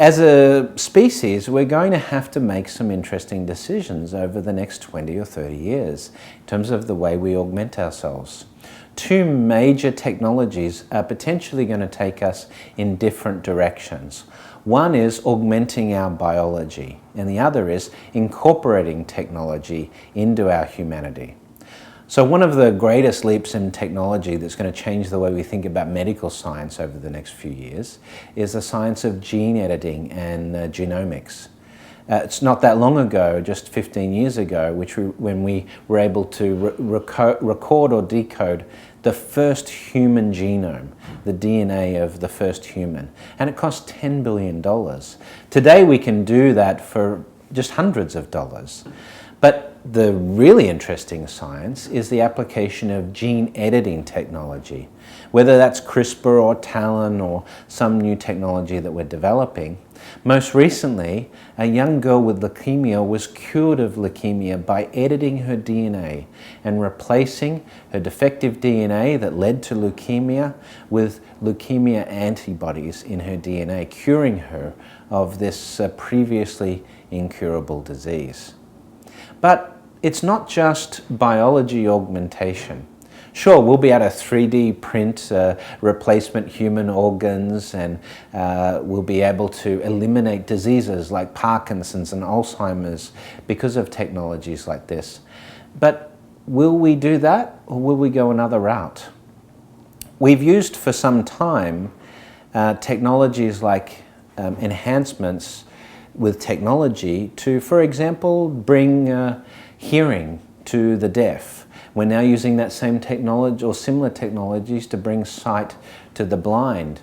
as a species, we're going to have to make some interesting decisions over the next 20 or 30 years in terms of the way we augment ourselves. Two major technologies are potentially going to take us in different directions. One is augmenting our biology, and the other is incorporating technology into our humanity. So one of the greatest leaps in technology that's going to change the way we think about medical science over the next few years is the science of gene editing and genomics. It's not that long ago, just 15 years ago, when we were able to record or decode the first human genome, the DNA of the first human, and it cost $10 billion. Today we can do that for just hundreds of dollars. But the really interesting science is the application of gene editing technology, whether that's CRISPR or TALEN or some new technology that we're developing. Most recently, a young girl with leukemia was cured of leukemia by editing her DNA and replacing her defective DNA that led to leukemia with leukemia antibodies in her DNA, curing her of this previously incurable disease. But it's not just biology augmentation. Sure, we'll be able to 3D print replacement human organs, and we'll be able to eliminate diseases like Parkinson's and Alzheimer's because of technologies like this. But will we do that, or will we go another route? We've used for some time technologies like enhancements with technology to, for example, bring hearing to the deaf. We're now using that same technology or similar technologies to bring sight to the blind.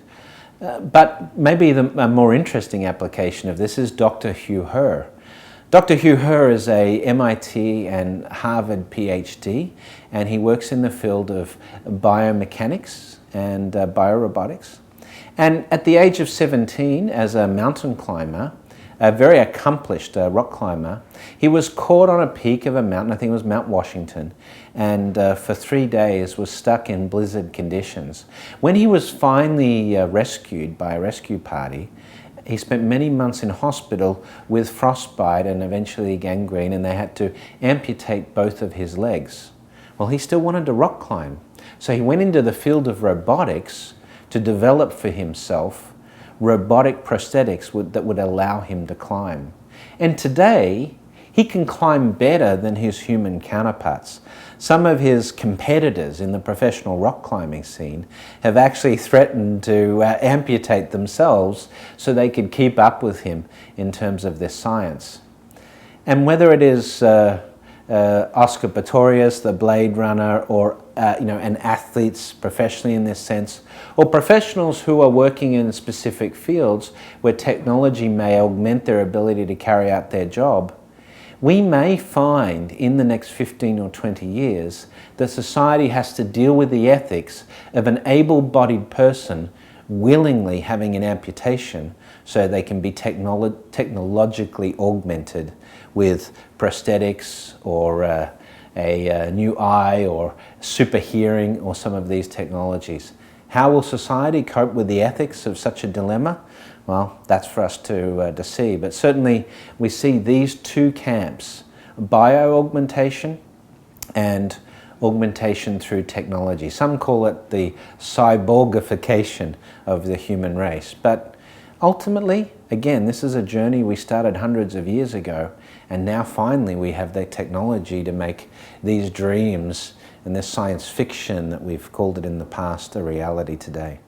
But maybe a more interesting application of this is Dr. Hugh Herr. Dr. Hugh Herr is a MIT and Harvard PhD, and he works in the field of biomechanics and biorobotics. And at the age of 17, as a mountain climber, a very accomplished rock climber, he was caught on a peak of a mountain, I think it was Mount Washington, and for 3 days was stuck in blizzard conditions. When he was finally rescued by a rescue party, he spent many months in hospital with frostbite and eventually gangrene, and they had to amputate both of his legs. Well, he still wanted to rock climb, so he went into the field of robotics to develop for himself robotic prosthetics that would allow him to climb. And today, he can climb better than his human counterparts. Some of his competitors in the professional rock climbing scene have actually threatened to amputate themselves so they could keep up with him in terms of this science. And whether it is Oscar Pistorius, the Blade Runner, or and athletes professionally in this sense, or professionals who are working in specific fields where technology may augment their ability to carry out their job, we may find in the next 15 or 20 years that society has to deal with the ethics of an able-bodied person willingly having an amputation so they can be technologically augmented with prosthetics or a new eye or super hearing or some of these technologies. How will society cope with the ethics of such a dilemma? Well, that's for us to see. But certainly we see these two camps, bio-augmentation and augmentation through technology. Some call it the cyborgification of the human race. But ultimately, again, this is a journey we started hundreds of years ago, and now finally we have the technology to make these dreams and this science fiction that we've called it in the past a reality today.